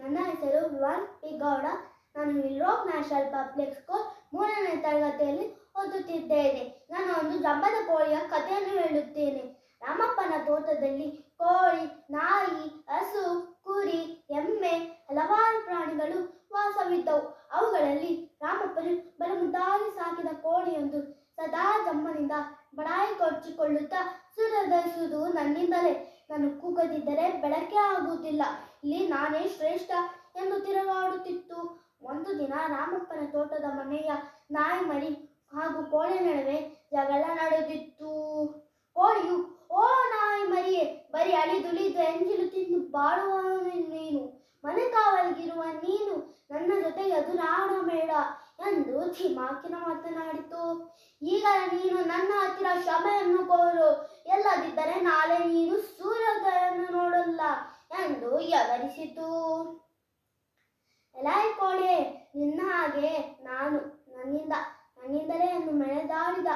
ನನ್ನ ಹೆಸರು ವಿವಾನ್ ಪಿ ಗೌಡ. ನಾನು ವಿಲ್ರೋಕ್ ನ್ಯಾಷನಲ್ ಪಬ್ಲಿಕ್ ಸ್ಕೂಲ್ 3ನೇ ತರಗತಿಯಲ್ಲಿ ಓದುತ್ತಿದ್ದೇನೆ. ನಾನು ಒಂದು ಜಂಬದ ಕೋಳಿಯ ಕಥೆಯನ್ನು ಹೇಳುತ್ತೇನೆ. ರಾಮಪ್ಪನ ತೋಟದಲ್ಲಿ ಕೋಳಿ, ನಾಯಿ, ಹಸು, ಕುರಿ, ಎಮ್ಮೆ, ಹಲವಾರು ಪ್ರಾಣಿಗಳು ವಾಸವಿದ್ದವು. ಅವುಗಳಲ್ಲಿ ರಾಮಪ್ಪನು ಬಲು ಮುದ್ದಾಗಿ ಸಾಕಿದ ಕೋಳಿಯೊಂದು ಸದಾ ಜಮ್ಮನಿಂದ ಬಡಾಯಿ ಕೊಚ್ಚಿಕೊಳ್ಳುತ್ತಾ ಸುರದಸುವುದು ನನ್ನಿಂದಲೇ, ನಾನು ಕೂಗದಿದ್ದರೆ ಬೆಳಕೆ ಆಗುವುದಿಲ್ಲ, ಇಲ್ಲಿ ನಾನೇ ಶ್ರೇಷ್ಠ ಎಂದು ತಿರುಗಾಡುತ್ತಿತ್ತು. ಒಂದು ದಿನ ರಾಮಪ್ಪನ ತೋಟದ ಮನೆಯ ನಾಯಿ ಮರಿ ಹಾಗೂ ಕೋಳಿ ನಡುವೆ ಜಗಳ ನಡೆದಿತ್ತು. ಕೋಳಿಯು, ಓ ನಾಯಿ ಮರಿಯೇ, ಬರೀ ಅಳಿದುಳಿದು ಎಂಜಿಲು ತಿಂದು ಬಾಳುವವನು ನೀನು, ಮನೆ ಕಾವಲಿಗಿರುವ ನೀನು ನನ್ನ ಜೊತೆ ಎದುರಾಡಬೇಡ ಎಂದು ಧಿಮಾಕಿನ ಮಾತನಾಡಿತು. ಈಗ ನೀನು ನನ್ನ ಹತ್ತಿರ ಕ್ಷಮೆಯನ್ನು ಕೋರು, ಎಲ್ಲದಿದ್ದರೆ ನಾಳೆ ನೀನು ಸೂರ್ಯೋದಯವನ್ನು ನೋಡಲ್ಲ ಎಂದು ಎವರಿಸಿತು. ಎಲಾಯ್ ಕೋಳಿಯೇ, ನಿನ್ನ ಹಾಗೆ ನಾನು ನನ್ನಿಂದಲೇ ಎಂದು ಮೆಳೆದಾಡಿದ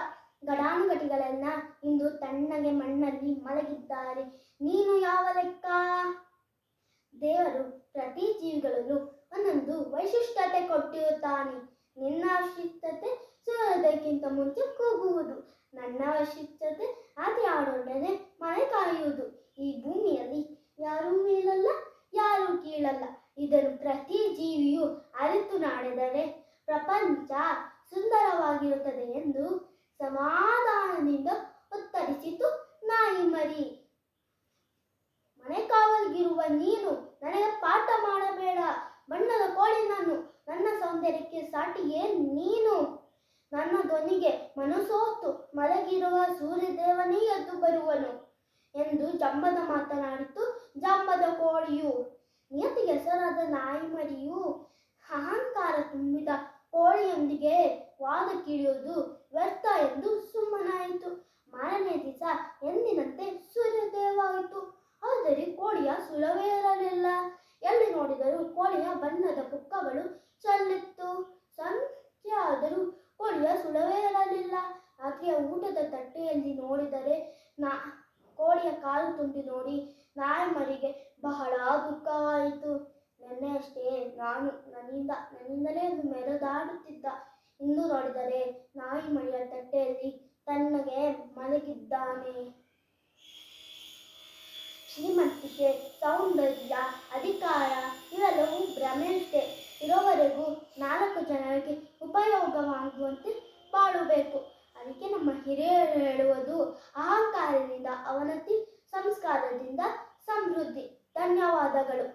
ಘಟಾನುಘಟಿಗಳೆಲ್ಲ ಇಂದು ತಣ್ಣಗೆ ಮಣ್ಣಲ್ಲಿ ಮಲಗಿದ್ದಾರೆ. ನೀನು ಯಾವ ಲೆಕ್ಕ? ದೇವರು ಪ್ರತಿ ಜೀವಿಗಳಲ್ಲೂ ಒಂದೊಂದು ವೈಶಿಷ್ಟ್ಯತೆ ಕೊಟ್ಟಿರುತ್ತಾನೆ. ನಿನ್ನ ವೈಶಿಷ್ಟ್ಯತೆ ಸೂರ್ಯೋದಯಕ್ಕಿಂತ ಮುಂಚೆ ಕೂಗುವುದು, ನನ್ನ ವೈಶಿಷ್ಟ್ಯತೆ ಆದಿ ಆಡೊಡನೆ ಮನೆ ಕಾಯುವುದು. ಈ ಭೂಮಿಯಲ್ಲಿ ಯಾರೂ ಮೇಲಲ್ಲ, ಯಾರೂ ಕೀಳಲ್ಲ. ಇದನ್ನು ಪ್ರತಿ ಜೀವಿಯು ಅರಿತು ನಡೆದರೆ ಪ್ರಪಂಚ ಸುಂದರವಾಗಿರುತ್ತದೆ ಎಂದು ಸಮಾಧಾನದಿಂದ ಉತ್ತರಿಸಿತು ನಾಯಿ ಮರಿ. ಮನೆ ಕಾವಲಿಗಿರುವ ನೀನು ನನಗೆ ಪಾಠ ಮಾಡಬೇಡ. ಬಣ್ಣದ ಕೋಳಿ ನಾನು, ನನ್ನ ಸೌಂದರ್ಯಕ್ಕೆ ಸಾಟಿಯೇ ನೀನು. ನನ್ನ ಧ್ವನಿಗೆ ಮನಸೋತು ಮಲಗಿರುವ ಸೂರ್ಯದೇವನೇ ಎದ್ದು ಬರುವನು ಎಂದು ಜಂಬದ ಮಾತನಾಡಿತು. ಜಂಬದ ಕೋಳಿಯು, ನಿಯತಿಗೆ ಹೆಸರಾದ ನಾಯಿ ಮರಿಯು ಅಹಂಕಾರ ತುಂಬಿದ ಕೋಳಿಯೊಂದಿಗೆ ವಾದಕ್ಕಿಳಿಯುವುದು ವ್ಯರ್ಥ ಎಂದು ಸುಮ್ಮನಾಯಿತು. ಮಾರನೇ ದಿವಸ ಎಂದಿನಂತೆ ಸೂರ್ಯೋದಯವಾಯಿತು. ಆದರೆ ಕೋಳಿಯ ಸುಳವೇ ಇರಲಿಲ್ಲ. ಎಲ್ಲಿ ನೋಡಿದರೂ ಕೋಳಿಯ ಬಣ್ಣದ ಪುಕ್ಕಗಳು ಚೆಲ್ಲಿತ್ತು. ಸಂಜೆ ಆದರೂ ಕೋಳಿಯ ಸುಳವೇ ಇರಲಿಲ್ಲ. ರಾತ್ರಿಯ ಊಟದ ತಟ್ಟೆಯಲ್ಲಿ ನೋಡಿದರೆ ಕೋಳಿಯ ಕಾಲು ತುಂಡು ನೋಡಿ ನಾಯಿ ಮರಿಗೆ ಬಹಳ ದುಃಖವಾಯಿತು. ನೆನ್ನೆಯಷ್ಟೇ ನಾನು ನನ್ನಿಂದಲೇ ಮೆರೆದಾಡುತ್ತಿದ್ದ, ಇಂದು ನೋಡಿದರೆ ನಾಯಿ ಮರಿಯ ತಟ್ಟೆಯಲ್ಲಿ ತಣ್ಣಗೆ ಮಲಗಿದ್ದಾನೆ. ಶ್ರೀಮಂತಿಕೆ, ಸೌಂದರ್ಯ, ಅಧಿಕಾರ ಇವೆಲ್ಲವೂ ಭ್ರಮೆಯಷ್ಟೇ. ಇರೋವರೆಗೂ 4 ಜನರಿಗೆ ಉಪಯೋಗವಾಗುವಂತೆ ಬಾಳಬೇಕು. ಅದಕ್ಕೆ ನಮ್ಮ ಹಿರಿಯರು ಹೇಳುವುದು, ಅಹಂಕಾರದಿಂದ ಅವನತಿ, ಸಂಸ್ಕಾರದಿಂದ ಸಮೃದ್ಧಿ. ಧನ್ಯವಾದಗಳು.